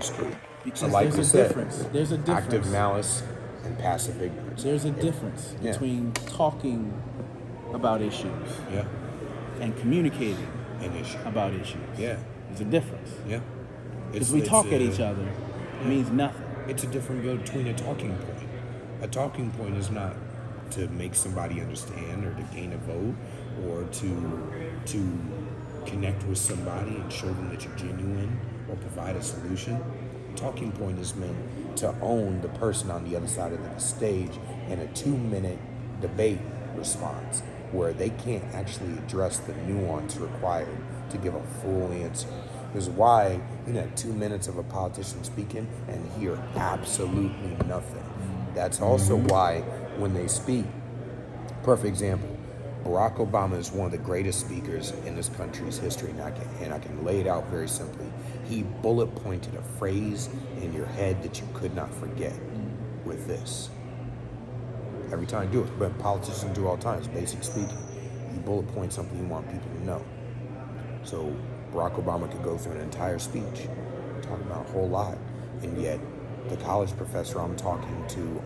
Screwed. Because So like there's you a said, difference. There's a difference. active malice and passive ignorance. There's a difference Yeah. between talking about issues Yeah. and communicating An issue. about issues. Yeah. There's a difference. Yeah. Because we talk at each other means nothing. It's a difference between a talking point. A talking point is not to make somebody understand or to gain a vote or to connect with somebody and show them that you're genuine or provide a solution. Talking point is meant to own the person on the other side of the stage in a 2-minute debate response where they can't actually address the nuance required to give a full answer. This is why you have 2 minutes of a politician speaking and hear absolutely nothing. That's also why when they speak, perfect example, Barack Obama is one of the greatest speakers in this country's history, and I can lay it out very simply. He bullet pointed a phrase in your head that you could not forget with this. Every time you do it, but politicians do all the time, it's basic speaking. You bullet point something you want people to know. So Barack Obama could go through an entire speech, talking about a whole lot, and yet the college professor I'm talking to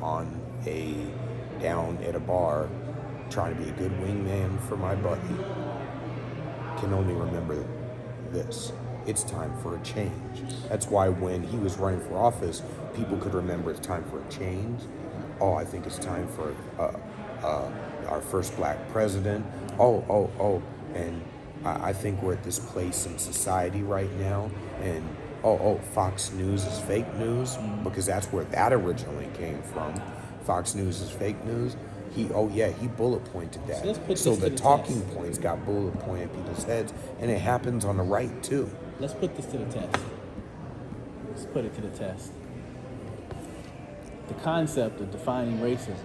down at a bar, trying to be a good wingman for my buddy, can only remember this. It's time for a change. That's why when he was running for office, people could remember it's time for a change. Oh, I think it's time for our first black president. And I think we're at this place in society right now, and Fox News is fake news, because that's where that originally came from. Fox News is fake news. He bullet pointed that. So the talking points got bullet pointed in people's heads, and it happens on the right too. Let's put this to the test. Let's put it to the test. The concept of defining racism,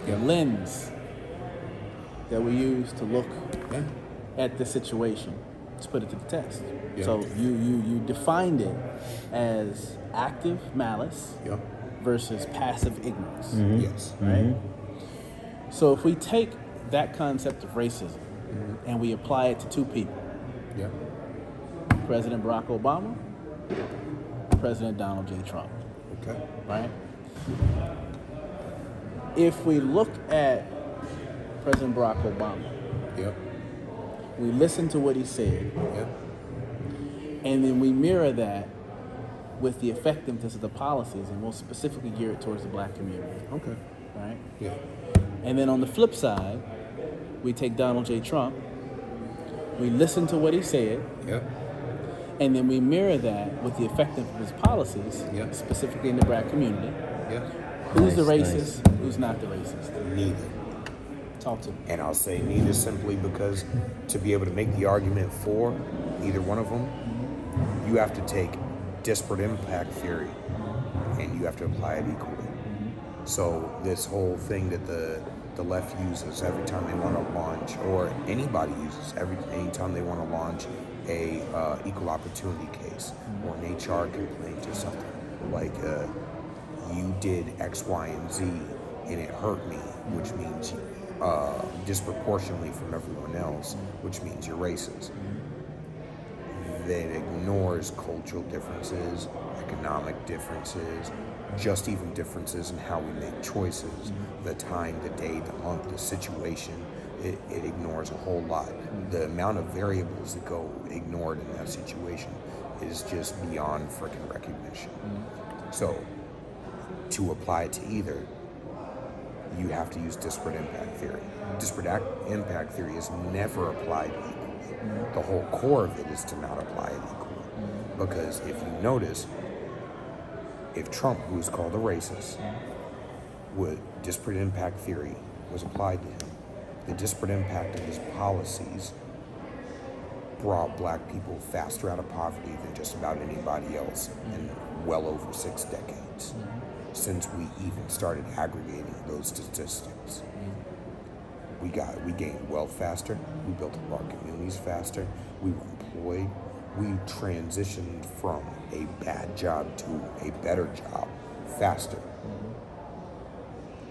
the lens that we use to look at the situation, let's put it to the test. Yeah. So you defined it as active malice versus passive ignorance. Mm-hmm. Yes. Right? Mm-hmm. So if we take that concept of racism and we apply it to two people, President Barack Obama, President Donald J. Trump. Okay. Right? If we look at President Barack Obama, we listen to what he said, and then we mirror that with the effectiveness of the policies, and we'll specifically gear it towards the black community. Okay. Right? Yeah. And then on the flip side, we take Donald J. Trump, we listen to what he said, and then we mirror that with the effectiveness of his policies, specifically in the black community. Who's the racist? Who's not the racist? Neither. Talk to me. And I'll say neither simply because to be able to make the argument for either one of them, you have to take disparate impact theory and you have to apply it equally. So this whole thing that the left uses every time they want to launch, or anybody uses anytime they want to launch a equal opportunity case or an HR complaint or something, like you did X, Y, and Z and it hurt me, which means disproportionately from everyone else, which means you're racist. That ignores cultural differences, economic differences, just even differences in how we make choices, the time, the day, the month, the situation. It ignores a whole lot. The amount of variables that go ignored in that situation is just beyond freaking recognition. So to apply it to either, you have to use disparate impact theory. Disparate impact theory is never applied equally. The whole core of it is to not apply it equally. Because if you notice, if Trump, who's called a racist, disparate impact theory was applied to him, the disparate impact of his policies brought black people faster out of poverty than just about anybody else in well over 6 decades, since we even started aggregating those statistics. We gained wealth faster, we built up our communities faster, we were employed, we transitioned from a bad job to a better job faster.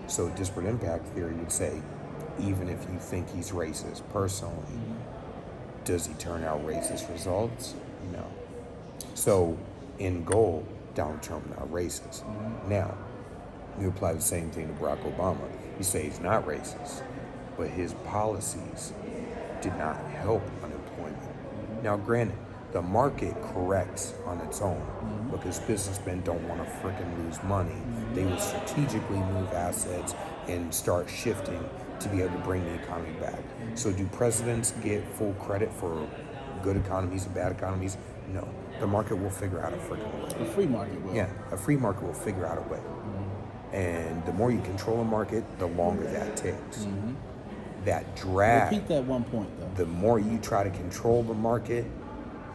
So disparate impact theory would say, even if you think he's racist personally, does he turn out racist results? No. So in goal, Donald Trump not racist. Now, you apply the same thing to Barack Obama. You say he's not racist, but his policies did not help unemployment. Now, granted, the market corrects on its own because businessmen don't want to freaking lose money. They will strategically move assets and start shifting to be able to bring the economy back. So do presidents get full credit for good economies and bad economies? No. The market will figure out a freaking way. The free market will. Yeah, a free market will figure out a way. And the more you control a market, the longer that takes. That drag. Repeat that one point, though. The more you try to control the market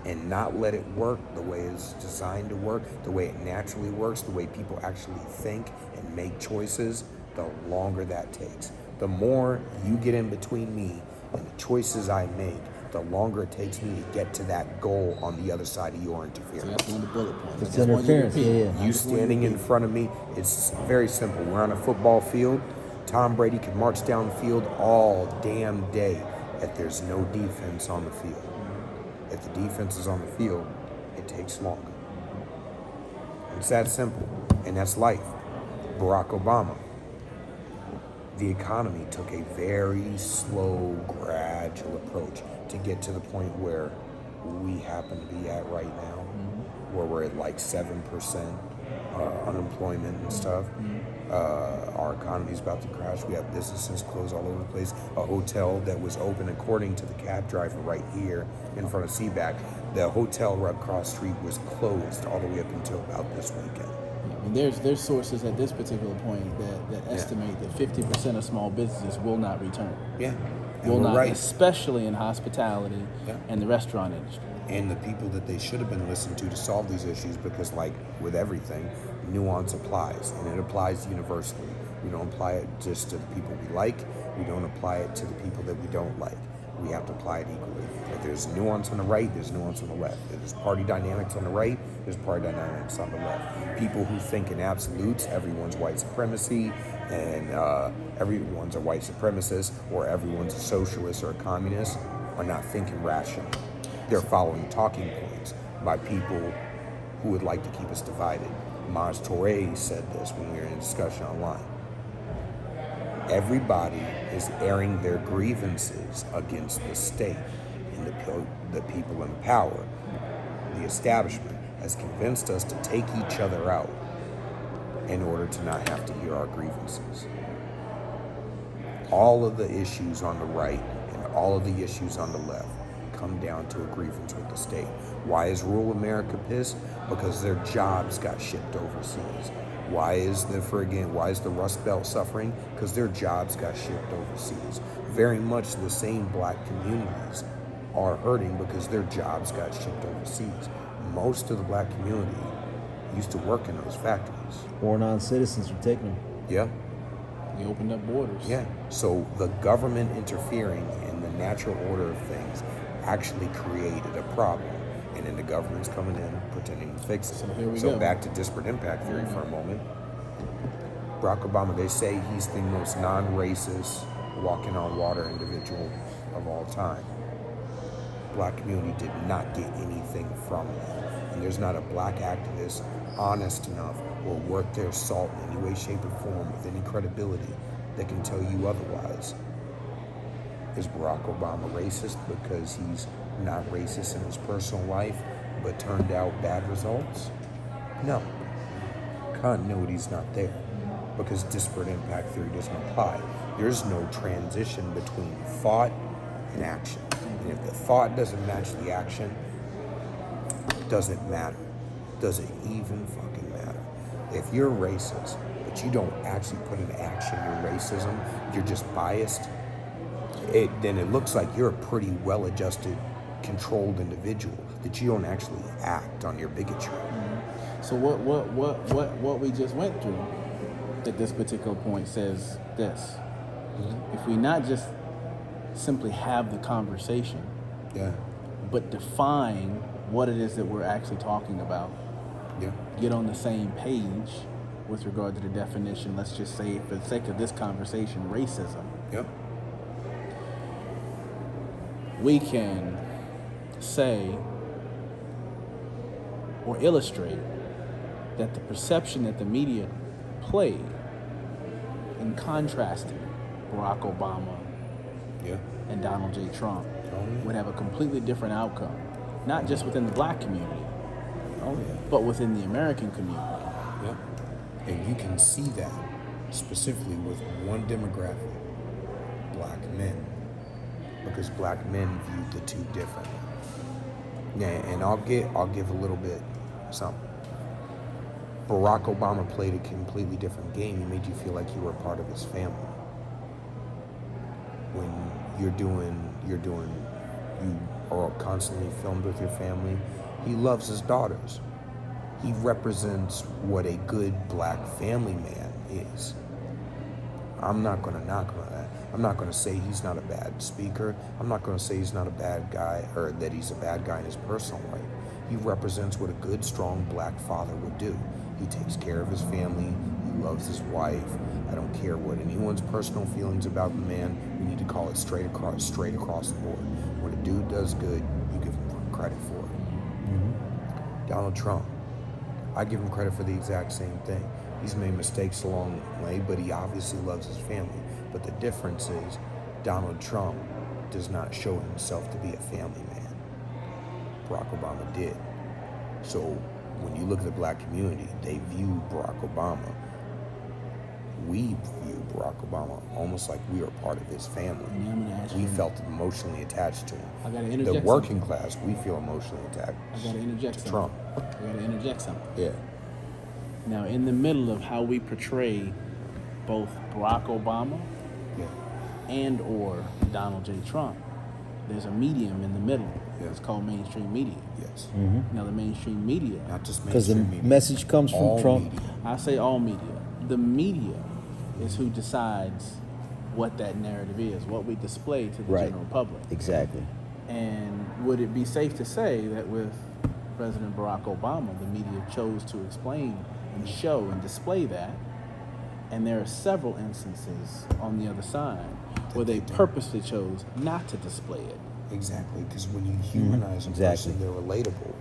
and not let it work the way it's designed to work, the way it naturally works, the way people actually think and make choices, the longer that takes. The more you get in between me and the choices I make, the longer it takes me to get to that goal on the other side of your interference. So that's one of the bullet points. It's interference, yeah. You standing in front of me, it's very simple. We're on a football field. Tom Brady can march down the field all damn day if there's no defense on the field. If the defense is on the field, it takes longer. It's that simple, and that's life. Barack Obama. The economy took a very slow, gradual approach to get to the point where we happen to be at right now, where we're at like 7% unemployment and stuff. Our economy's about to crash. We have businesses closed all over the place. A hotel that was open, according to the cab driver right here in front of CPAC, the hotel right across the street was closed all the way up until about this weekend. I mean, there's sources at this particular point that estimate that 50% of small businesses will not return. Yeah. Will not, right. Especially in hospitality and the restaurant industry. And the people that they should have been listened to solve these issues, because like with everything, nuance applies, and it applies universally. We don't apply it just to the people we like. We don't apply it to the people that we don't like. We have to apply it equally. If there's nuance on the right, there's nuance on the left. If there's party dynamics on the right, there's party dynamics on the left. People who think in absolutes, everyone's white supremacy, and everyone's a white supremacist, or everyone's a socialist or a communist, are not thinking rationally. They're following talking points by people who would like to keep us divided. Maj Touré said this when we were in a discussion online. Everybody is airing their grievances against the state, and the people in power. The establishment has convinced us to take each other out in order to not have to hear our grievances. All of the issues on the right and all of the issues on the left come down to a grievance with the state. Why is rural America pissed? Because their jobs got shipped overseas. Why is the Rust Belt suffering? Because their jobs got shipped overseas. Very much the same black communities are hurting because their jobs got shipped overseas. Most of the black community used to work in those factories. Or non-citizens are taking them. Yeah. They opened up borders. Yeah. So the government interfering in the natural order of things actually created a problem. And then the government's coming in pretending to fix it. So here we go. go. Back to disparate impact theory for a moment. Barack Obama, they say he's the most non-racist, walking on water individual of all time. Black community did not get anything from it. And there's not a black activist honest enough or worth their salt in any way, shape, or form with any credibility that can tell you otherwise. Is Barack Obama racist because he's not racist in his personal life but turned out bad results? No. Continuity's not there because disparate impact theory doesn't apply. There's no transition between thought and action. And if the thought doesn't match the action, it doesn't matter. Does it even fucking matter? If you're racist, but you don't actually put into action your racism, you're just biased, then it looks like you're a pretty well-adjusted, controlled individual, that you don't actually act on your bigotry. So what we just went through at this particular point says this. If we not just simply have the conversation, but define what it is that we're actually talking about, get on the same page with regard to the definition, let's just say for the sake of this conversation, racism. We can say or illustrate that the perception that the media played in contrasting Barack Obama Yeah. and Donald J. Trump Oh, yeah. would have a completely different outcome, not just within the black community, Oh, yeah. but within the American community. Yeah. And you can see that specifically with one demographic, black men, because black men view the two differently. Yeah, and I'll give a little bit something. Barack Obama played a completely different game. He made you feel like you were a part of his family. When you are constantly filmed with your family. He loves his daughters. He represents what a good black family man is. I'm not going to knock on that. I'm not going to say he's not a bad speaker. I'm not going to say he's not a bad guy or that he's a bad guy in his personal life. He represents what a good, strong black father would do. He takes care of his family. He loves his wife. I don't care what anyone's personal feelings about the man. We need to call it straight across the board. When a dude does good, you give him credit for it. Mm-hmm. Donald Trump, I give him credit for the exact same thing. He's made mistakes along the way, but he obviously loves his family. But the difference is Donald Trump does not show himself to be a family man. Barack Obama did. So when you look at the black community, they view Barack Obama. We view Barack Obama almost like we are part of his family. Yeah, I'm gonna ask We you. felt emotionally attached to him. I gotta The interject working class, we feel emotionally attached I gotta interject to something. Trump. I gotta interject something. Yeah. Now, in the middle of how we portray both Barack Obama Yeah. and or Donald J. Trump, there's a medium in the middle. Yeah. It's called mainstream media. Yes. Now, the mainstream media, Not just Because the mainstream media. message comes from All Trump. media. I say all media, the media is who decides what that narrative is, what we display to the Right. general public. Exactly. And would it be safe to say that with President Barack Obama, the media chose to explain and show and display that, and there are several instances on the other side where they purposely chose not to display it. Exactly, because when you humanize a Exactly. person, they're relatable.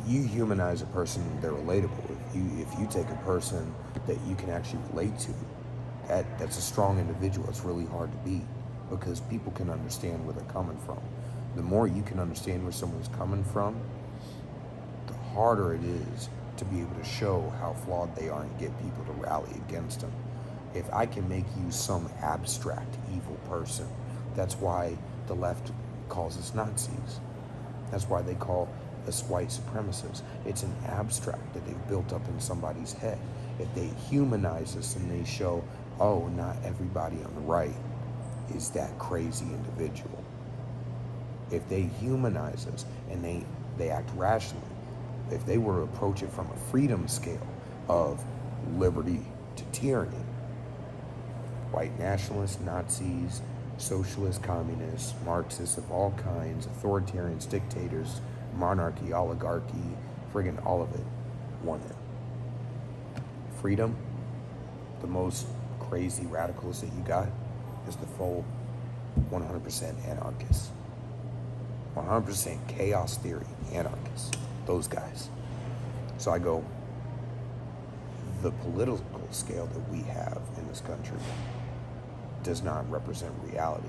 You humanize a person, they're relatable. If you take a person that you can actually relate to, that's a strong individual. It's really hard to beat because people can understand where they're coming from. The more you can understand where someone's coming from, the harder it is to be able to show how flawed they are and get people to rally against them. If I can make you some abstract evil person, that's why the left calls us Nazis. That's why they call us white supremacists. It's an abstract that they've built up in somebody's head. If they humanize us and they show, oh, not everybody on the right is that crazy individual. If they humanize us and they act rationally, if they were to approach it from a freedom scale of liberty to tyranny, white nationalists, Nazis, socialists, communists, Marxists of all kinds, authoritarians, dictators, monarchy, oligarchy, friggin' all of it, won it. Freedom, the most crazy radicals that you got is the full 100% anarchists. 100% chaos theory anarchists. Those guys. So I go, the political scale that we have in this country does not represent reality.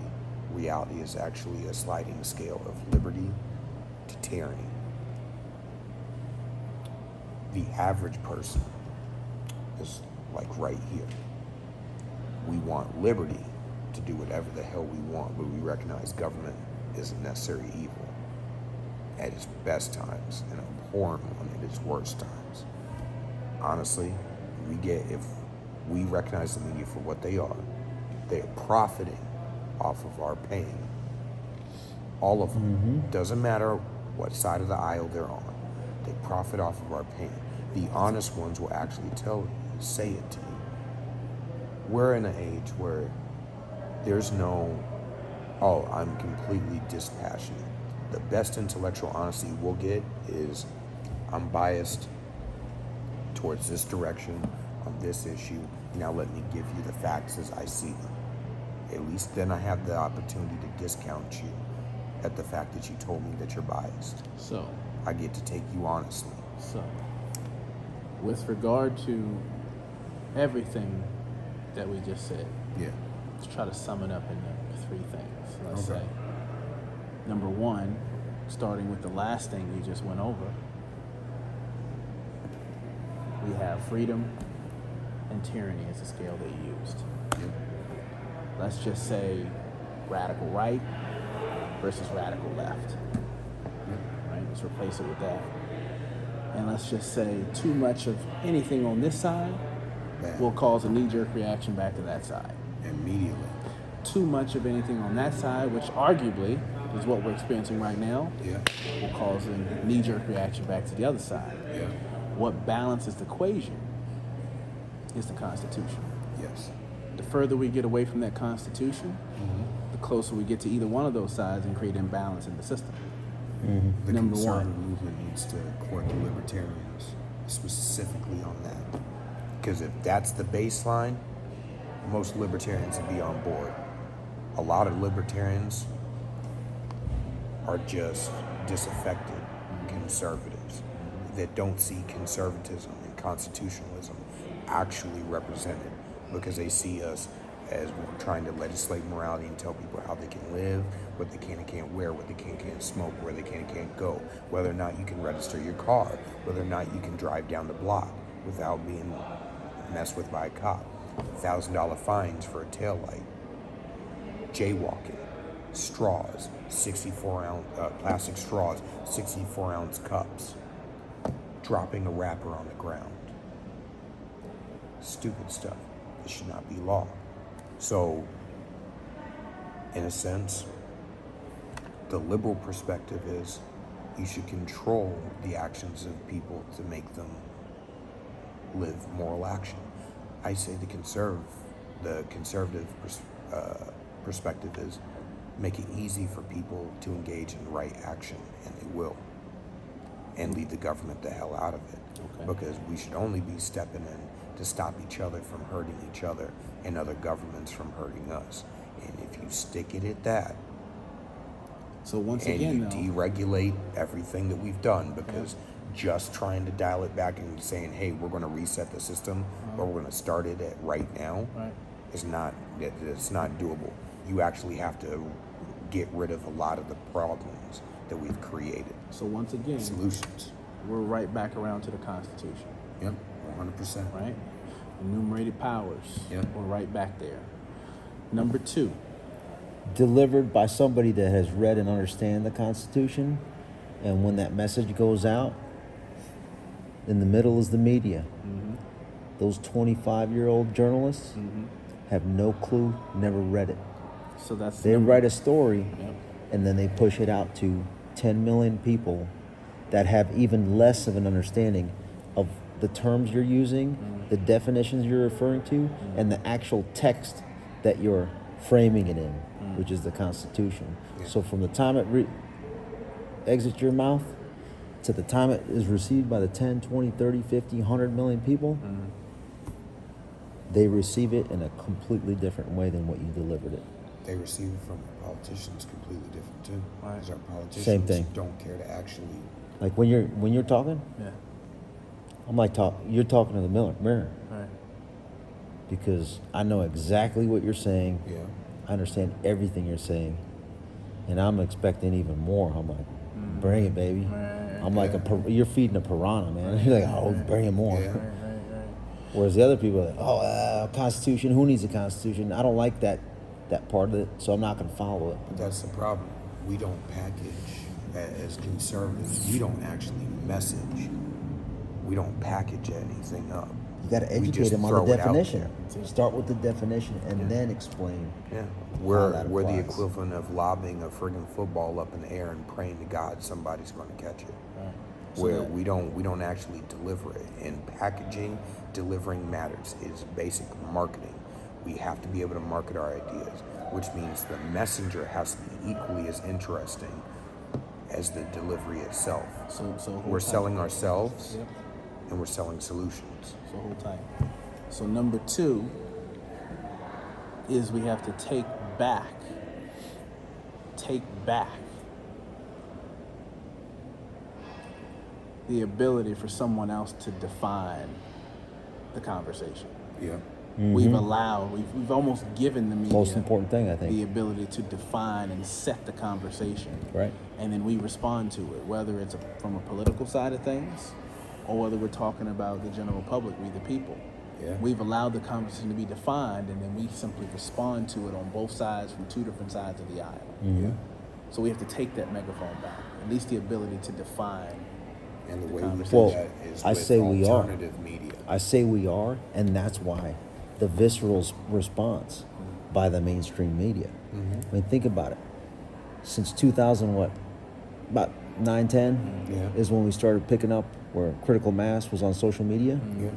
Reality is actually a sliding scale of liberty to tyranny. The average person is like right here. We want liberty to do whatever the hell we want, but we recognize government is a necessary evil at its best times and abhorrent one at its worst times. Honestly, if we recognize the media for what they are profiting off of our pain. All of them. Doesn't matter what side of the aisle they're on. They profit off of our pain. The honest ones will actually say it to you. We're in an age where there's no, oh, I'm completely dispassionate. The best intellectual honesty we'll get is, I'm biased towards this direction on this issue. Now let me give you the facts as I see them. At least then I have the opportunity to discount you at the fact that you told me that you're biased. So, I get to take you honestly. So, with regard to everything that we just said, Yeah. let's try to sum it up into 3 things. Let's Okay. say, number 1, starting with the last thing you just went over, we have freedom and tyranny as the scale they used. Yeah. Let's just say radical right versus radical left. Right? Let's replace it with that. And let's just say too much of anything on this side Bad. will cause a knee-jerk reaction back to that side. Immediately. Too much of anything on that side, which arguably is what we're experiencing right now, Yeah. will cause a knee-jerk reaction back to the other side. Yeah. What balances the equation is the Constitution. Yes. The further we get away from that Constitution, Mm-hmm. the closer we get to either one of those sides and create imbalance in the system. The Number conservative one. movement needs to court the libertarians specifically on that. Because if that's the baseline, most libertarians would be on board. A lot of libertarians are just disaffected conservatives that don't see conservatism and constitutionalism actually represented, because they see us as we're trying to legislate morality and tell people how they can live, what they can and can't wear, what they can and can't smoke, where they can and can't go, whether or not you can register your car, whether or not you can drive down the block without being messed with by a cop, $1,000 fines for a taillight, jaywalking, straws, 64-ounce plastic straws, 64-ounce cups, dropping a wrapper on the ground. Stupid stuff. It should not be law. So, in a sense, the liberal perspective is you should control the actions of people to make them live moral action. I say the conservative perspective is make it easy for people to engage in right action, and they will, and leave the government the hell out of it. Okay. Because we should only be stepping in to stop each other from hurting each other and other governments from hurting us. And if you stick it at that, So once and again, you though, deregulate everything that we've done, because just trying to dial it back and saying, hey, we're going to reset the system, or we're going to start it at right now, right. is not, it's not doable. You actually have to get rid of a lot of the problems that we've created. So once again, Solutions. we're right back around to the Constitution, Yep, 100%. right? Enumerated powers. Yeah. We're right back there. Number 2, Delivered by somebody that has read and understand the Constitution, and when that message goes out, in the middle is the media. Those 25-year-old journalists have no clue, never read it. so that's They write a story, Yep. and then they push it out to 10 million people that have even less of an understanding of the terms you're using, the definitions you're referring to, and the actual text that you're framing it in, which is the Constitution. Yeah. So from the time it exits your mouth to the time it is received by the 10, 20, 30, 50, 100 million people, they receive it in a completely different way than what you delivered it. They receive it from politicians completely different too. Right. Because our politicians Same thing. don't care to actually. Like when you're talking, Yeah. I'm like you're talking to the mirror Right. because I know exactly what you're saying. Yeah. I understand everything you're saying, and I'm expecting even more. I'm like, bring it, baby. I'm like you're feeding a piranha, man. You're like, oh, bring it more. Yeah. Whereas the other people are like, oh, Constitution. Who needs a Constitution? I don't like that part of it, so I'm not going to follow it. But that's the problem. We don't package, as conservatives, we don't actually message. We don't package anything up. You got to We educate just them on throw the it out definition. there. Start with the definition and then explain. Yeah. How We're that the applies. equivalent of lobbing a friggin' football up in the air and praying to God somebody's going to catch it. Right. So Where that- we don't actually deliver it. And packaging, delivering matters. Is basic marketing. We have to be able to market our ideas, which means the messenger has to be equally as interesting as the delivery itself. So hold We're tight. selling ourselves, Yep. and we're selling solutions. So hold tight. So number 2 is we have to take back the ability for someone else to define the conversation. Yeah. We've almost given the media Most important thing, I the think. ability to define and set the conversation. Right. And then we respond to it, whether it's from a political side of things or whether we're talking about the general public, we the people. Yeah. We've allowed the conversation to be defined, and then we simply respond to it on both sides from two different sides of the aisle. Yeah. So we have to take that megaphone back, at least the ability to define. And the way we conversation. do Well, that is I with say we are. alternative media. I say we are, and that's why the visceral response by the mainstream media. I mean, think about it. Since 2000, what? About 9, 10 Yeah. is when we started picking up where critical mass was on social media, Yeah.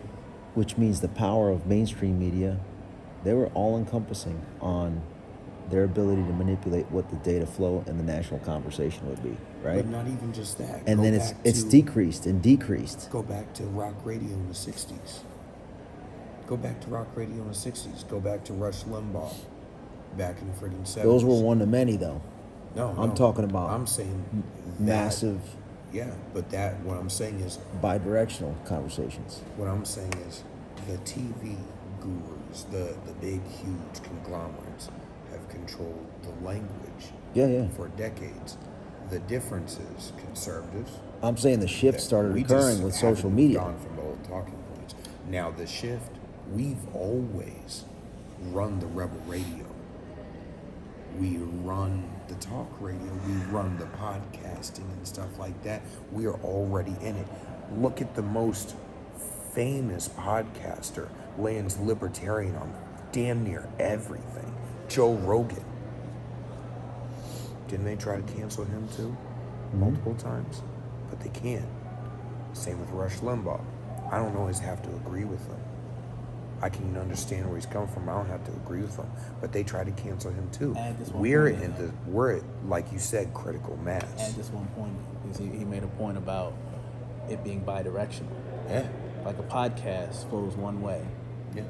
which means the power of mainstream media, they were all encompassing on their ability to manipulate what the data flow and the national conversation would be, right? But not even just that. And Go then back it's to- decreased and decreased. Go back to rock radio in the 60s. Go back to rock radio in the 60s. Go back to Rush Limbaugh back in the freaking 70s. Those were one to many, though. No, I'm talking about I'm saying that, massive, Yeah, but what I'm saying is, bi-directional conversations. what I'm saying is, the TV gurus, the big, huge conglomerates, have controlled the language Yeah. for decades. The difference is conservatives. I'm saying the shift started We occurring just with haven't social moved media. on from the old talking points. Now the shift, we've always run the rebel radio. We run the talk radio. We run the podcasting and stuff like that. We are already in it. Look at the most famous podcaster, lands libertarian on damn near everything. Joe Rogan. Didn't they try to cancel him too? Multiple times? But they can't. Same with Rush Limbaugh. I don't always have to agree with him. I can understand where he's coming from. I don't have to agree with him. But they try to cancel him too. Add this one point. We're at, like you said, critical mass. Add this one point, because he made a point about it being bi-directional. Yeah. Like a podcast flows one way. Yeah.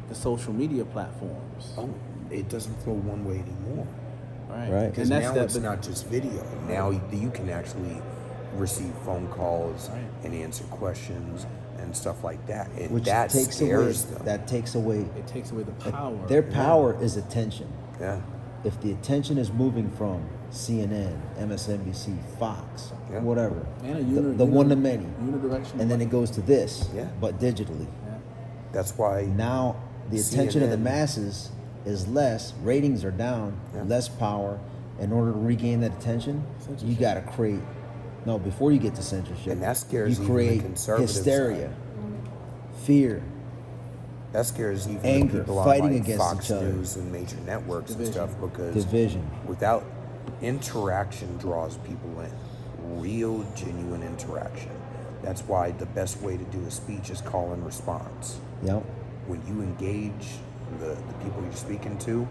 The social media platforms. Oh, it doesn't flow one way anymore. Right. Because now it's not just video. Now you can actually receive phone calls and answer questions and stuff like that. And Which that takes scares away, them. that takes away, It takes away the power. their power is attention. Yeah. If the attention is moving from CNN, MSNBC, Fox, Yeah. whatever, And the one to many, unidirectional. and then it goes to this, Yeah. but digitally. Yeah. That's why Now the attention of the CNN masses is less, ratings are down, Yeah. less power. In order to regain that attention, you got to create. No, before you get to censorship, And that scares you even the create conservative hysteria, side. fear, that scares even anger, the people fighting on like against Fox each other. News and major networks and stuff, because division. without interaction draws people in. Real, genuine interaction. That's why the best way to do a speech is call and response. Yep. When you engage the people you're speaking to,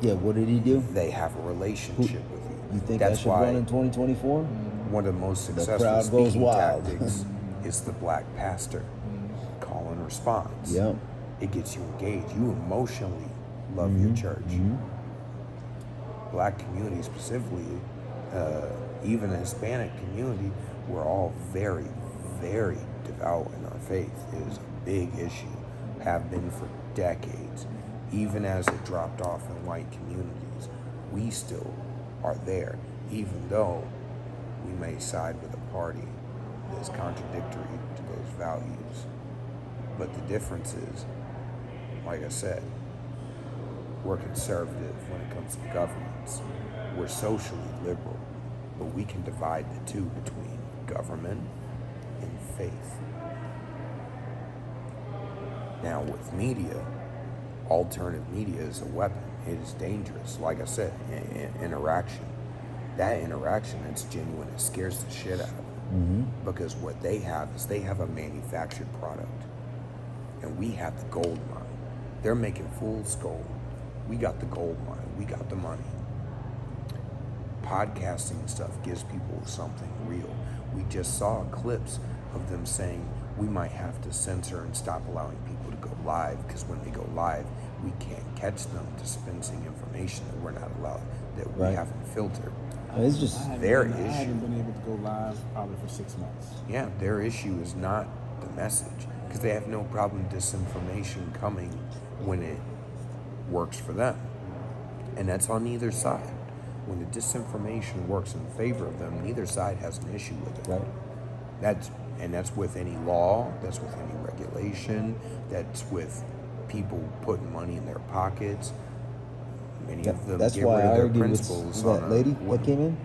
Yeah. What did he do? they have a relationship with you. You think That's I should why run in 2024? one of the most successful crowd goes speaking wild. tactics is the black pastor. Call and response. Yep. It gets you engaged. You emotionally love your church. Black community specifically, even the Hispanic community, we're all very, very devout in our faith. It is a big issue, have been for decades. Even as it dropped off in white communities, we still are there, even though we may side with a party that's contradictory to those values. But the difference is, like I said, we're conservative when it comes to governments. We're socially liberal, but we can divide the two between government and faith. Now with media, alternative media is a weapon. It is dangerous. Like I said, interaction. That interaction, it's genuine. It scares the shit out of them. Because what they have is they have a manufactured product. And we have the gold mine. They're making fool's gold. We got the gold mine. We got the money. Podcasting stuff gives people something real. We just saw clips of them saying we might have to censor and stop allowing people to go live, because when they go live, we can't catch them dispensing information that we're not allowed, that we Right. haven't filtered. It's just Their I issue. haven't been able to go live probably for 6 months. Yeah, their issue is not the message, because they have no problem disinformation coming when it works for them. And that's on either side. When the disinformation works in favor of them, neither side has an issue with it. right. That's with any law, that's with any regulation, that's with people putting money in their pockets. Many of them That's get why rid of I their argue with principles that on lady a, that came in.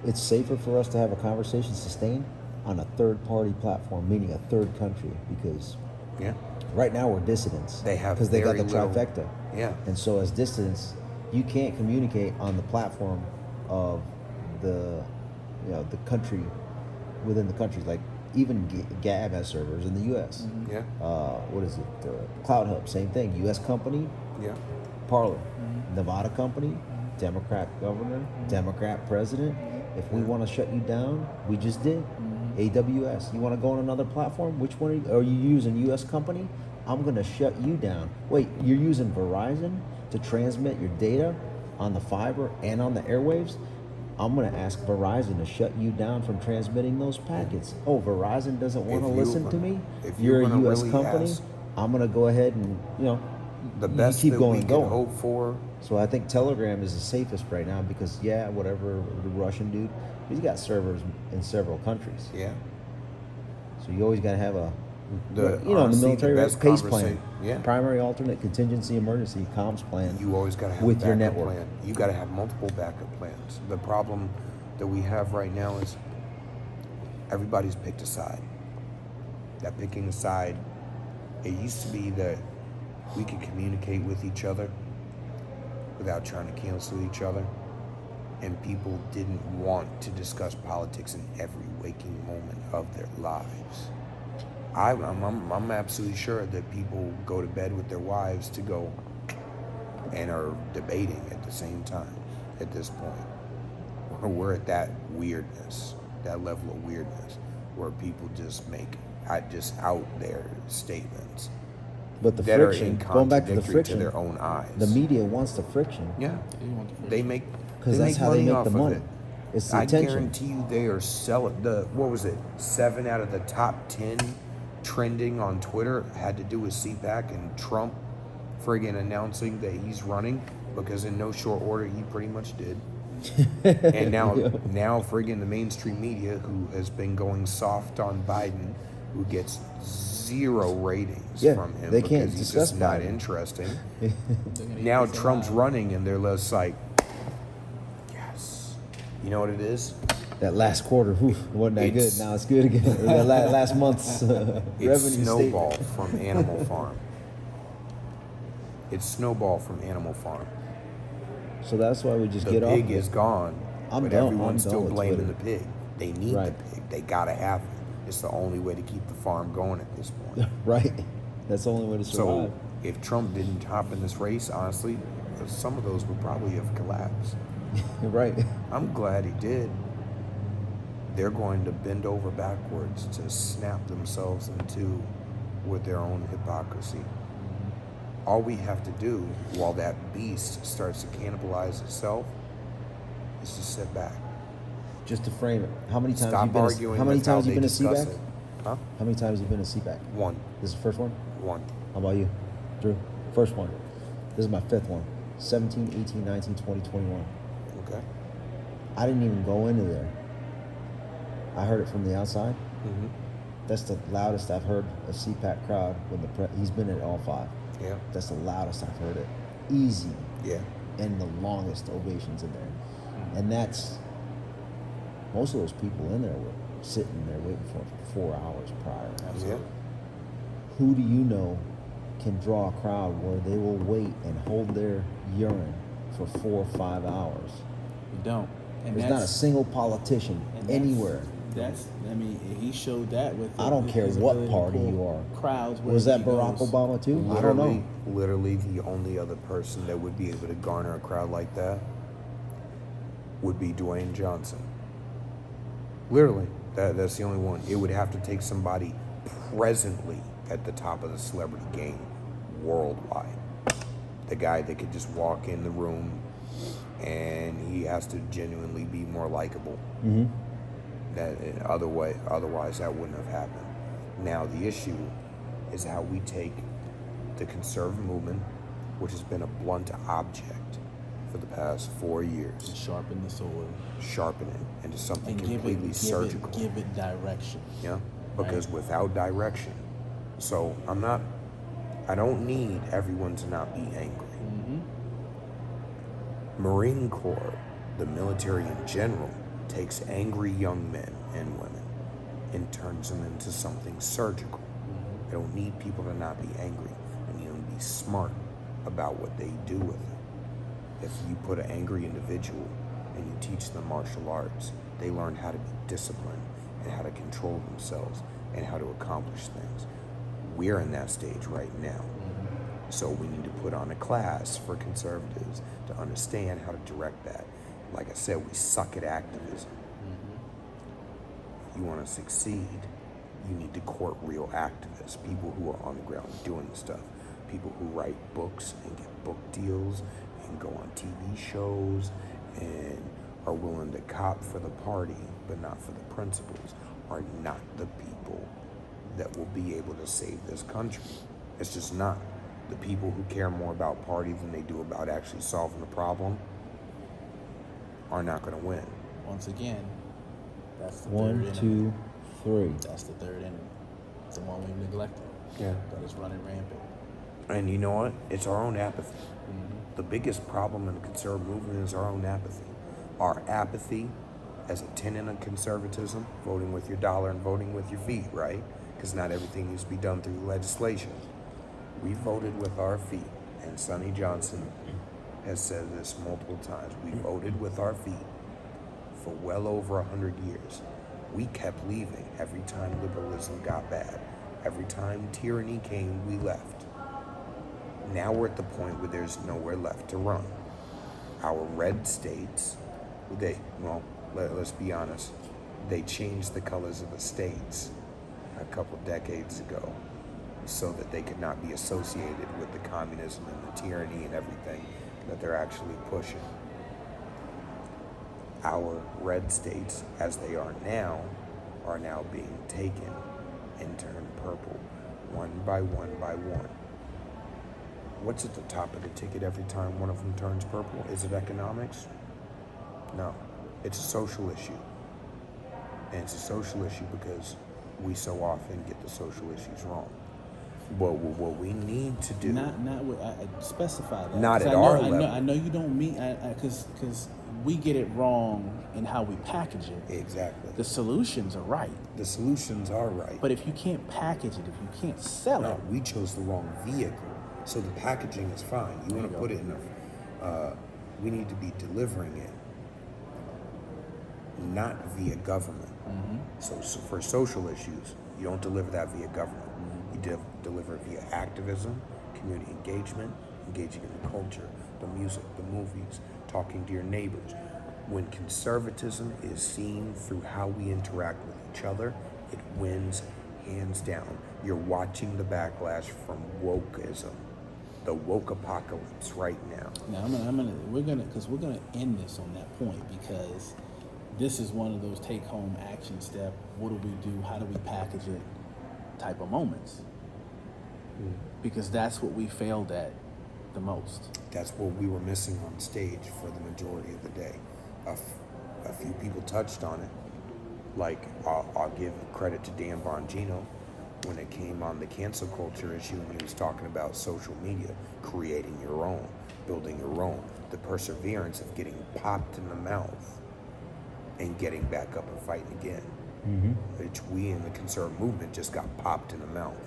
It's safer for us to have a conversation sustained on a third party platform, meaning a third country, because yeah, right now we're dissidents. They have because they got the very little- trifecta. yeah. And so as dissidents, you can't communicate on the platform of the the country within the countries. Like even Gab has servers in the U.S. Yeah, What is it? Cloud Hub, same thing. U.S. company, yeah, Parler, Nevada company, Democrat governor, Democrat president. If we want to shut you down, we just did. AWS. You want to go on another platform? Which one are you using? U.S. company? I'm going to shut you down. Wait, you're using Verizon to transmit your data on the fiber and on the airwaves? I'm going to ask Verizon to shut you down from transmitting those packets. Oh, Verizon doesn't want to If you listen to wanna- me? if You're you're a gonna U.S. really company? ask- I'm going to go ahead and, the you best keep that going we and can going. hope for. So I think Telegram is the safest right now because, whatever, the Russian dude, he's got servers in several countries. Yeah, So you always got to have a, The- in the honestly, the military, best PACE plan. conversa- yeah. Primary, alternate, contingency, emergency, comms plan. you always got to have with a your backup network. plan. You got to have multiple backup plans. The problem that we have right now is everybody's picked a side. That picking a side, it used to be that we could communicate with each other without trying to cancel each other, and people didn't want to discuss politics in every waking moment of their lives. I'm absolutely sure that people go to bed with their wives to go and are debating at the same time at this point. We're at that weirdness, that level of weirdness, where people just make just out there statements But the that are friction, going back to the contradictory friction, to their own eyes. the media wants the friction Yeah, They want the they friction. make because that's how they money make off the of money. it. It's the I attention. guarantee you they are selling what was it? 7 out of the top 10 trending on Twitter had to do with CPAC and Trump friggin' announcing that he's running, because in no short order he pretty much did. And now friggin' the mainstream media, who has been going soft on Biden, who gets 0 ratings Yeah, from him they because can't he's discuss just not Biden. interesting. They're gonna eat Now this Trump's alive. running and they're less like, yes. You know what it is? That last quarter, wasn't that It's- good. Now it's good again. Or that last month's revenue It's Snowball statement. from Animal Farm. It's Snowball from Animal Farm. So that's why we just The get off. pig of it. is gone, I'm but done- everyone's I'm still done with blaming the Twitter. pig. They need Right. the pig. They gotta have it. It's the only way to keep the farm going at this point. Right. That's the only way to survive. So if Trump didn't hop in this race, honestly, some of those would probably have collapsed. Right. I'm glad he did. They're going to bend over backwards to snap themselves in two with their own hypocrisy. All we have to do while that beast starts to cannibalize itself is to sit back. Just to frame it, how many times Stop you been? arguing How many with how times you they been to discuss CPAC? it. Huh? How many times you been to CPAC? One. This is the first one. One. How about you, Drew? First one. This is my 5th one. 17, 18, 19, 20, 21. Okay. I didn't even go into there. I heard it from the outside. Mm-hmm. That's the loudest I've heard a CPAC crowd when he's been at all 5. Yeah. That's the loudest I've heard it. Easy. Yeah. And the longest ovations in there. And that's, most of those people in there were sitting there waiting for it for 4 hours prior. Yeah. Who do you know can draw a crowd where they will wait and hold their urine for 4 or 5 hours? You don't. And There's not a single politician and that's- anywhere. I mean, he showed that with. I don't care his what ability to party pull you are. Crowds. Was that wherever Barack he goes. Obama too? I don't know. Literally, the only other person that would be able to garner a crowd like that would be Dwayne Johnson. Literally, that's the only one. It would have to take somebody presently at the top of the celebrity game worldwide. The guy that could just walk in the room and he has to genuinely be more likable. Mm-hmm. Otherwise that wouldn't have happened. Now the issue is how we take the conservative movement, which has been a blunt object for the past 4 years, And sharpen the sword. sharpen it into something And completely surgical. Give it direction. Yeah, because Right. without direction, so I don't need everyone to not be angry. Marine Corps, the military in general, takes angry young men and women and turns them into something surgical. I don't need people to not be angry. I need them to be smart about what they do with it. If you put an angry individual and you teach them martial arts, they learn how to be disciplined and how to control themselves and how to accomplish things. We're in that stage right now. So we need to put on a class for conservatives to understand how to direct that. Like I said, we suck at activism. If you want to succeed, you need to court real activists, people who are on the ground doing stuff, people who write books and get book deals and go on TV shows and are willing to cop for the party but not for the principles, are not the people that will be able to save this country. It's just not. The people who care more about party than they do about actually solving the problem are not going to win. Once again, that's the One, third two, three. That's the third enemy. It's the one we've neglected. Yeah. That is running rampant. And you know what? It's our own apathy. The biggest problem in the conservative movement is our own apathy. Our apathy as a tenet of conservatism, voting with your dollar and voting with your feet, right? Because not everything needs to be done through legislation. We voted with our feet, and Sonny Johnson has said this multiple times. We voted with our feet for well over 100 years. We kept leaving every time liberalism got bad. Every time tyranny came, we left. Now we're at the point where there's nowhere left to run. Our red states, let's be honest, they changed the colors of the states a couple decades ago so that they could not be associated with the communism and the tyranny and everything that they're actually pushing. Our red states, as they are now being taken and turned purple, one by one by one. What's at the top of the ticket every time one of them turns purple? Is it economics? No, it's a social issue. And it's a social issue because we so often get the social issues wrong. What we need to do... Not with, I specify that. Not 'Cause at I know, our I level. know you don't mean, because we get it wrong in how we package it. Exactly. The solutions are right. The solutions are right. But if you can't package it, if you can't sell No, it, we chose the wrong vehicle. So the packaging is fine. You want to put it in we need to be delivering it not via government. So for social issues, you don't deliver that via government. You deliver it via activism, community engagement, engaging in the culture, the music, the movies, talking to your neighbors. When conservatism is seen through how we interact with each other, it wins hands down. You're watching the backlash from wokeism, the woke apocalypse right now. now we're gonna end this on that point, because this is one of those take-home action step. What do we do? How do we package it? Type of moments, because that's what we failed at the most. That's what we were missing on stage for the majority of the day. A few people touched on it. Like, I'll give credit to Dan Bongino when it came on the cancel culture issue, and he was talking about social media, creating your own, building your own, the perseverance of getting popped in the mouth and getting back up and fighting again. Which we in the conservative movement just got popped in the mouth.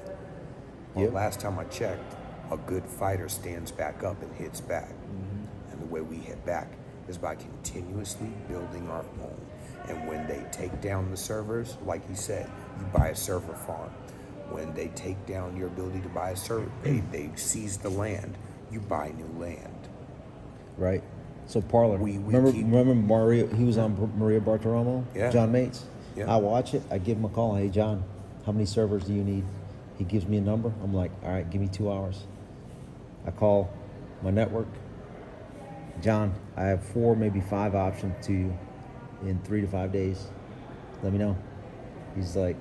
Well, last time I checked, a good fighter stands back up and hits back. And the way we hit back is by continuously building our own. And when they take down the servers, like he said, you buy a server farm. When they take down your ability to buy a server, they seize the land, you buy new land. Right. So Parler, We remember Maria? He was on Maria Bartiromo. Yeah. John Mates. Yeah. I watch it. I give him a call. Hey John, how many servers do you need? He gives me a number. I'm like, all right, give me 2 hours. I call my network. John, I have 4, maybe 5 options to you in 3 to 5 days. Let me know. He's like,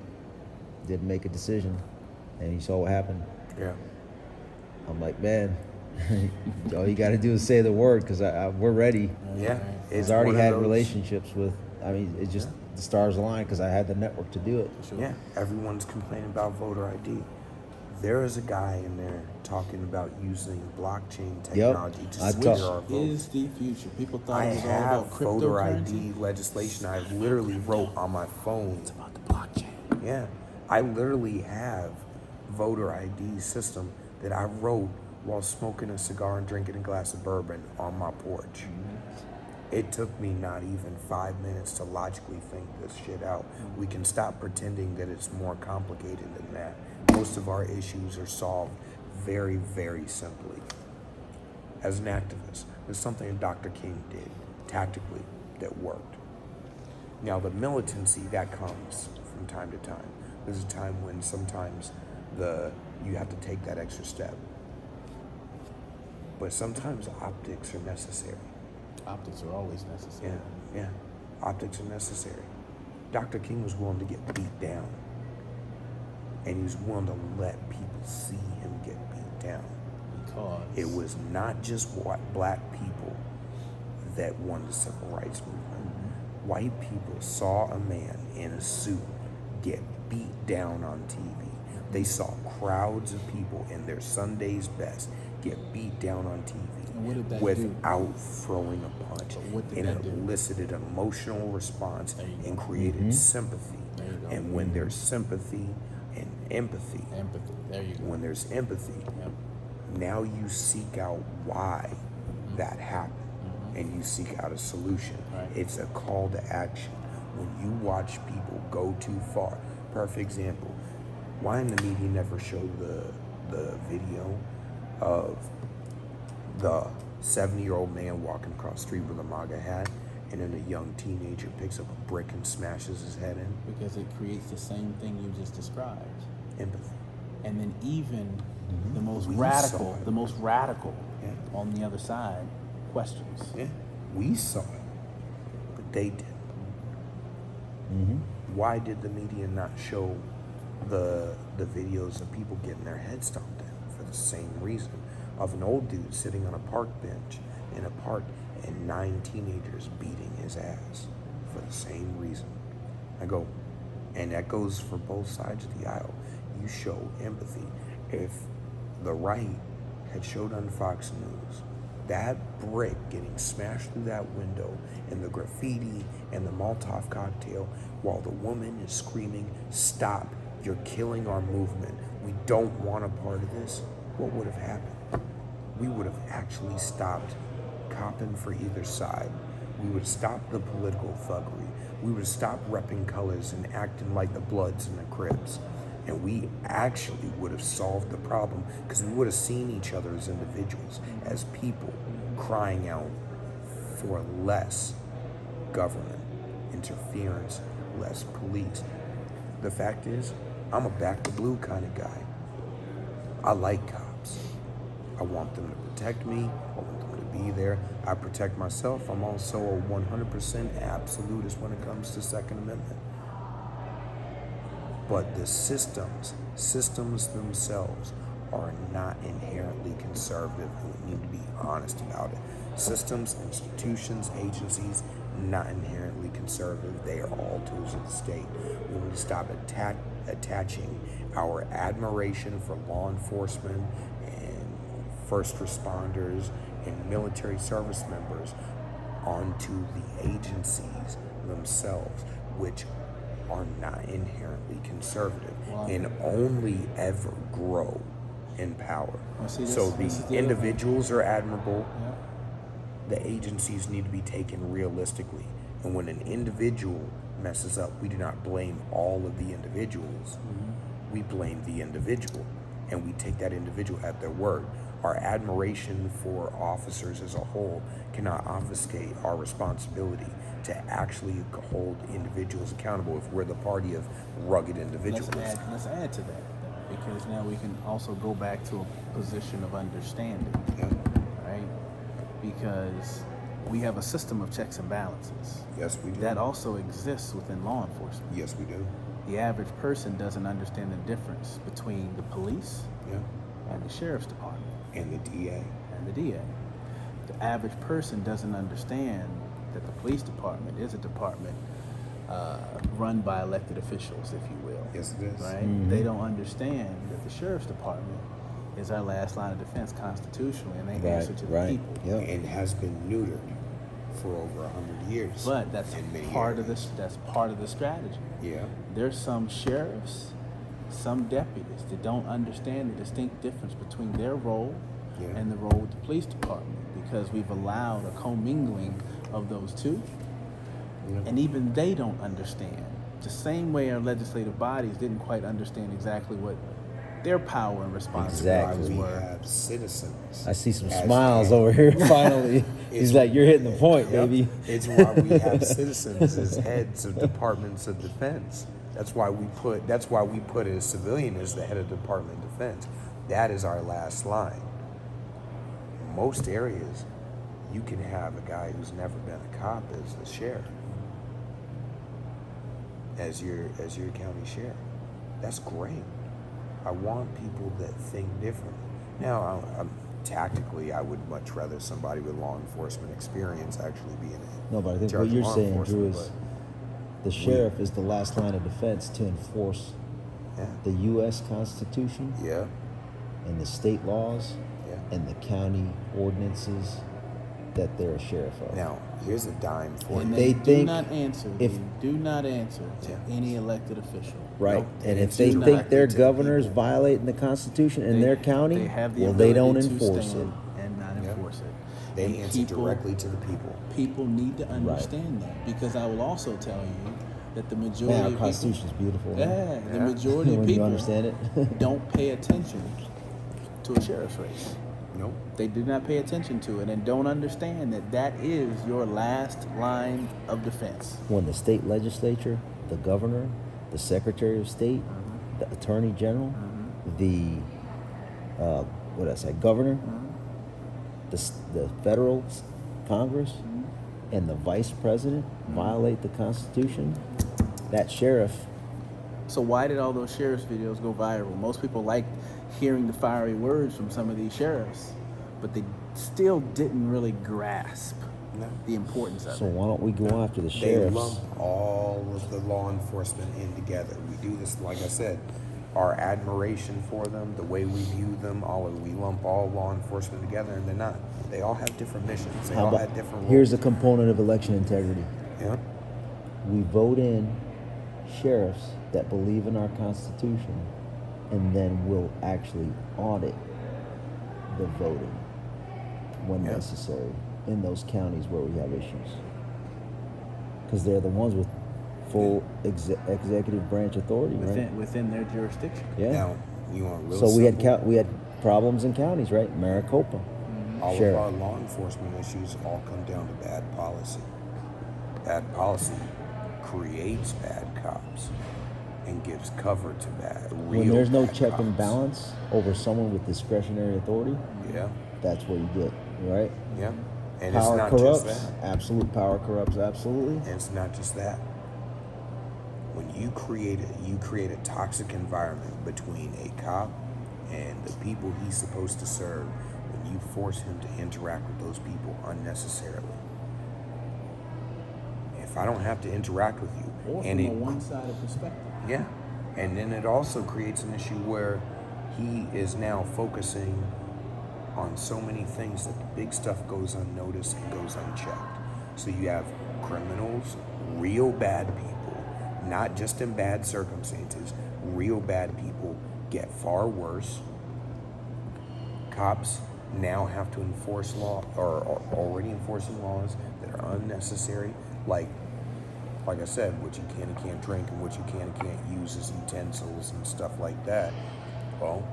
didn't make a decision, and he saw what happened. Yeah. I'm like, man, all you got to do is say the word, because we're ready. Yeah. He's already had relationships with, I mean, it's just the stars aligned because I had the network to do it. Sure. Yeah. Everyone's complaining about voter ID. There is a guy in there talking about using blockchain technology to secure our votes. Is the future. People thought I it was all have about voter cryptocurrency. ID legislation. I literally wrote on my phone. It's about the blockchain. Yeah, I literally have voter ID system that I wrote while smoking a cigar and drinking a glass of bourbon on my porch. It took me not even 5 minutes to logically think this shit out. We can stop pretending that it's more complicated than that. Most of our issues are solved very, very simply. As an activist, there's something Dr. King did tactically that worked. Now, the militancy, that comes from time to time. There's a time when sometimes you have to take that extra step. But sometimes optics are necessary. Optics are always necessary. Yeah. Optics are necessary. Dr. King was willing to get beat down. And he was willing to let people see him get beat down. Because It was not just black people that won the civil rights movement. White people saw a man in a suit get beat down on TV. They saw crowds of people in their Sunday's best get beat down on TV And what did that without throwing a punch. But what did And that it do? elicited emotional response There you and go. created sympathy. There you go. And when there's sympathy and empathy, empathy. There you go. when there's empathy, Yep. now you seek out why that happened and you seek out a solution. Right. It's a call to action. When you watch people go too far, perfect example, why in the media never show the video of the 70-year-old man walking across the street with a MAGA hat and then a young teenager picks up a brick and smashes his head in? Because it creates the same thing you just described. Empathy. And then even the most We radical, saw it. the most radical Yeah. on the other side questions. Yeah, we saw it, but they didn't. Why did the media not show the videos of people getting their heads stomped in? For the same reason, of an old dude sitting on a park bench in a park and 9 teenagers beating his ass for the same reason. I go, and that goes for both sides of the aisle. You show empathy. If the right had showed on Fox News that brick getting smashed through that window and the graffiti and the Molotov cocktail while the woman is screaming, "Stop, you're killing our movement. We don't want a part of this," what would have happened? We would have actually stopped copping for either side. We would have stopped the political thuggery. We would have stopped repping colors and acting like the Bloods and the Crips. And we actually would have solved the problem because we would have seen each other as individuals, as people crying out for less government interference, less police. The fact is, I'm a back to blue kind of guy. I like cops. I want them to protect me. I want them to be there. I protect myself. I'm also a 100% absolutist when it comes to Second Amendment. But the systems themselves are not inherently conservative, and we need to be honest about it. Systems, institutions, agencies, not inherently conservative. They are all tools of the state. We need to stop attaching our admiration for law enforcement and first responders and military service members onto the agencies themselves, which are not inherently conservative and only ever grow in power. Well, see, So this is the the other thing. individuals are admirable. Yeah. The agencies need to be taken realistically. And when an individual messes up, we do not blame all of the individuals. We blame the individual, and we take that individual at their word. Our admiration for officers as a whole cannot obfuscate our responsibility to actually hold individuals accountable if we're the party of rugged individuals. Let's add to that, because now we can also go back to a position of understanding, Yeah. right? because we have a system of checks and balances. Yes, we do. That also exists within law enforcement. Yes, we do. The average person doesn't understand the difference between the police Yeah. and the sheriff's department And the DA. and the DA. The average person doesn't understand that the police department is a department run by elected officials, if you will. Yes, it is. Right? They don't understand that the sheriff's department is our last line of defense constitutionally, and they answer to the people. Yep. And has been neutered for over 100 years. But that's in many part of areas. this. That's part of the strategy. Yeah. There's some sheriffs, some deputies that don't understand the distinct difference between their role Yeah. and the role with the police department, because we've allowed a commingling of those two, Yeah. and even they don't understand. The same way our legislative bodies didn't quite understand exactly what their power and responsibilities We were. have citizens. I see some as smiles head- over here. Finally, he's like, "You're hitting the point, Yep. baby." It's why we have citizens as heads of departments of defense. That's why we put a civilian as the head of Department of Defense. That is our last line. In most areas, you can have a guy who's never been a cop as the sheriff, as your county sheriff. That's great. I want people that think differently. Now, tactically, I would much rather somebody with law enforcement experience actually be in it. No, but I think charge what of you're law saying, Drew, enforcement, is but the sheriff is the last line of defense to enforce yeah, the U.S. Constitution yeah, and the state laws yeah. and the county ordinances that they're a sheriff of. Now, here's a dime for And you. they They do think not answer. if- They do not answer to Yeah. any elected official. Right, Nope. and It's if they directly think their to the governor's people. violating the Constitution in They- their county, they have the well, they don't ability to enforce it. stand and not Yeah. enforce it. They And answer directly to the people. People need to understand that, because I will also tell you that the majority Man, our of people, Constitution's beautiful. yeah, man. the Yeah. majority of When you people understand it. don't pay attention to a sheriff's race. Nope. They do not pay attention to it and don't understand that that is your last line of defense. When the state legislature, the governor, the secretary of state, the attorney general, the what did I say, governor, the federal Congress, and the vice president violate the Constitution, that sheriff, So why did all those sheriff's videos go viral? Most people liked hearing the fiery words from some of these sheriffs, but they still didn't really grasp No. the importance of so it. why don't we go after the They sheriffs? lump all of the law enforcement in together. We do this, like I said, our admiration for them, the way we view them, we lump all law enforcement together, and they're not. They all have different missions. They How all about, have different roles. here's a component of election integrity. Yeah. We vote in sheriffs that believe in our Constitution, and then we'll actually audit the voting when Yeah. necessary in those counties where we have issues. Because they're the ones with full executive branch authority, right? Within their jurisdiction. Yeah. Now, you want real So we had simple? we had problems in counties, right? Maricopa. All Sheriff. of our law enforcement issues all come down to bad policy. Bad policy creates bad cops and gives cover to real When there's no bad check cops. and balance over someone with discretionary authority, Yeah, that's what you get, right? yeah. And Power it's not corrupts. just that. Absolute power corrupts. Absolutely. And it's not just that. When you create a toxic environment between a cop and the people he's supposed to serve, when you force him to interact with those people unnecessarily. If I don't have to interact with you, Or and from it, a one-sided perspective. yeah, and then it also creates an issue where he is now focusing on so many things that the big stuff goes unnoticed and goes unchecked. So you have criminals, real bad people, not just in bad circumstances, real bad people get far worse. Cops now have to enforce law, or are already enforcing laws that are unnecessary, like I said, what you can and can't drink and what you can and can't use as utensils and stuff like that. Well,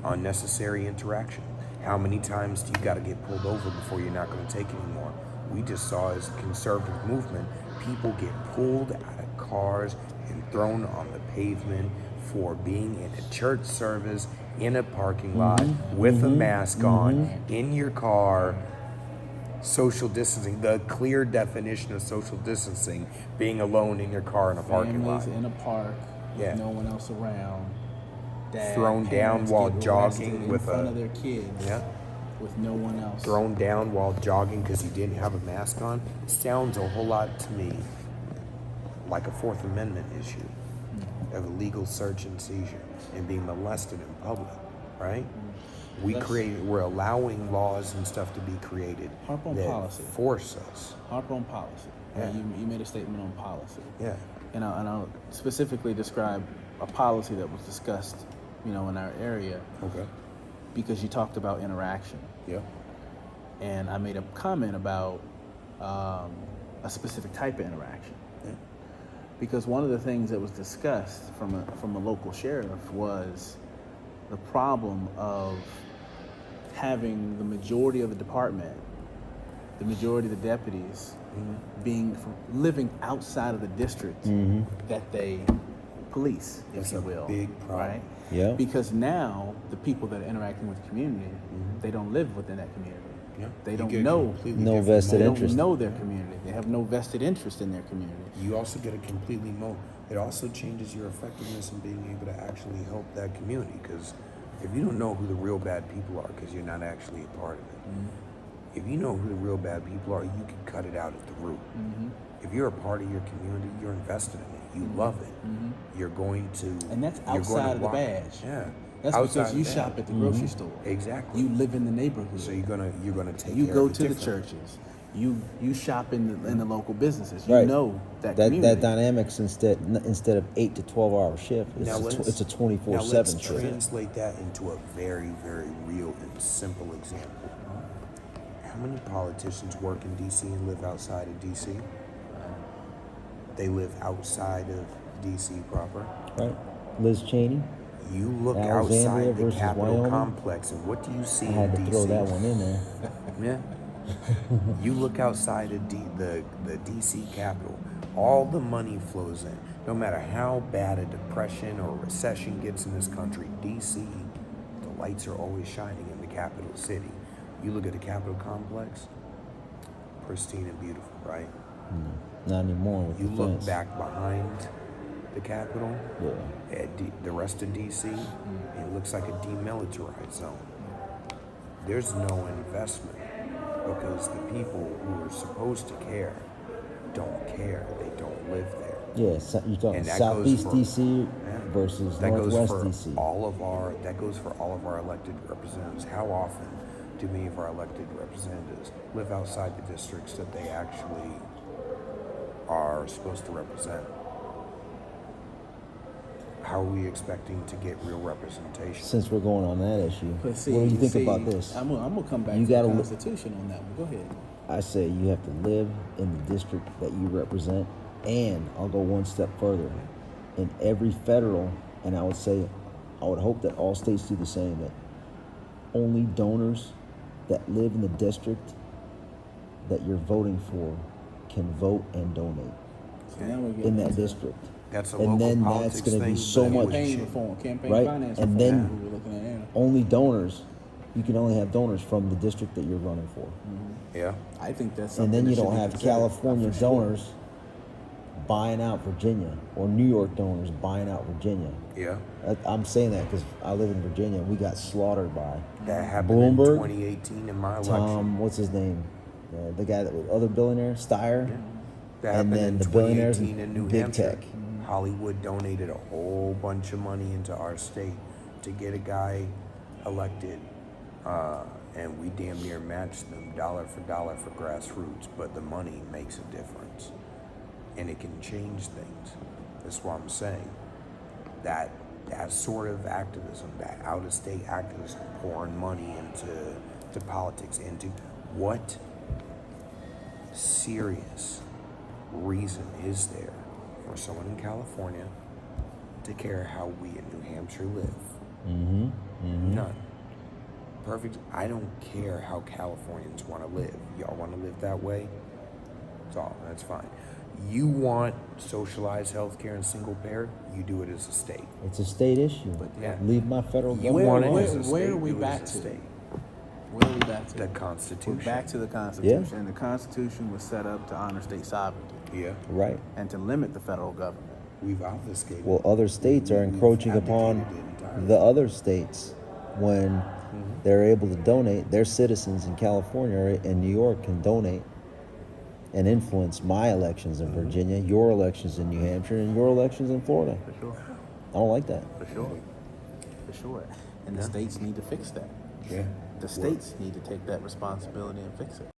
unnecessary interaction. How many times do you got to get pulled over before you're not going to take anymore? We just saw as a conservative movement, people get pulled out of cars and thrown on the pavement for being in a church service, in a parking lot, with a mask on, in your car, social distancing, the clear definition of social distancing being alone in your car in a parking lot. Families in a park with Yeah. no one else around. Dad, Thrown down parents while get jogging arrested with in front a- of their kids. Yeah. With no one else. Thrown down while jogging because he didn't have a mask on sounds a whole lot to me like a Fourth Amendment issue of illegal search and seizure and being molested in public, right? We're allowing laws and stuff to be created Harp on that policy. force us. Harp on policy. Yeah. You made a statement on policy. Yeah. And I'll specifically describe a policy that was discussed, in our area, Okay. because you talked about interaction. Yeah. And I made a comment about a specific type of interaction. Yeah. Because one of the things that was discussed from a local sheriff was the problem of having the majority of the department, the majority of the deputies, living outside of the district that they police, if That's you a will. big problem. Right? Yeah. Because now the people that are interacting with the community, they don't live within that community. Yeah. They You don't get a know. completely No different vested They mold. interest. don't know their community. They have no vested interest in their community. You also get a completely it also changes your effectiveness in being able to actually help that community, because if you don't know who the real bad people are because you're not actually a part of it, if you know who the real bad people are, you can cut it out at the root. If you're a part of your community, you're invested in it, you love it, you're going to, And that's you're going outside to of the walk- badge. Yeah, That's outside because you of that. shop at the grocery store. Exactly. You live in the neighborhood. So you're gonna take You care go of it to the differently. churches. You shop in the local businesses. You Right. know that That community. dynamics instead of 8 to 12 hour shift, it's Now it's a 24/7 let's shift. translate that into a very, very real and simple example. How many politicians work in DC and live outside of DC? They live outside of DC proper. Right? Liz Cheney. You look Alexandria outside the versus Capitol Wyoming. complex, and what do you see I had in to DC? throw that one in there. Yeah. You look outside of the DC Capitol, all the money flows in. No matter how bad a depression or recession gets in this country, DC, the lights are always shining in the capital city. You look at the Capitol complex, pristine and beautiful, right? Not anymore with You the look fence. back behind the Capitol, Yeah. at the rest of DC, it looks like a demilitarized zone. There's no investment because the people who are supposed to care don't care. They don't live there. Yeah, you're talking And that Southeast goes for- DC Yeah. versus That goes Northwest for DC. that goes for all of our elected representatives. How often do many of our elected representatives live outside the districts that they actually are supposed to represent? How are we expecting to get real representation? Since we're going on that issue, But see, what do you think see, about this? I'm gonna come back You to the gotta look- Constitution on that one. Go ahead. I say you have to live in the district that you represent, and I'll go one step further. In every federal, and I would hope that all states do the same, that only donors that live in the district that you're voting for can vote and donate So now we're getting in that into district. That's a And local then politics that's gonna be thing, so but it much- would campaign change. reform, campaign Right? finance And reform. then- we were looking at there. Only donors, you can only have donors from the district that you're running for. Yeah. I think that's And something then that you should don't be have considered. California For sure. donors buying out Virginia or New York donors buying out Virginia. Yeah. I'm saying that because I live in Virginia and we got slaughtered by That happened Bloomberg, in 2018 in my election. Tom, what's his name? The guy that was other billionaire, Steyer. That and happened then in the billionaires 2018 in New big Hampshire. tech. Hollywood donated a whole bunch of money into our state to get a guy elected, and we damn near matched them dollar for grassroots. But the money makes a difference, and it can change things. That's what I'm saying. That sort of activism, that out-of-state activism, pouring money into politics, into what serious reason is there for someone in California to care how we in New Hampshire live? None. Perfect. I don't care how Californians want to live. Y'all want to live that way? That's fine. You want socialized healthcare and single payer? You do it as a state. It's a state issue. But Yeah. Leave my federal You government want it alone. as a where state, are we do it back as a to? state. Where are we back to? The We're Constitution. back to the Constitution. And the Constitution was set up to honor state sovereignty Yeah. Right. and to limit the federal government. We've obfuscated. Well, other states are We've encroaching upon abdicated it entirely. the other states when they're able to donate. Their citizens in California and New York can donate and influence my elections in Virginia, your elections in New Hampshire, and your elections in Florida. For sure. I don't like that. For sure. For sure. And the states need to fix that. Yeah. The states need to take that responsibility and fix it.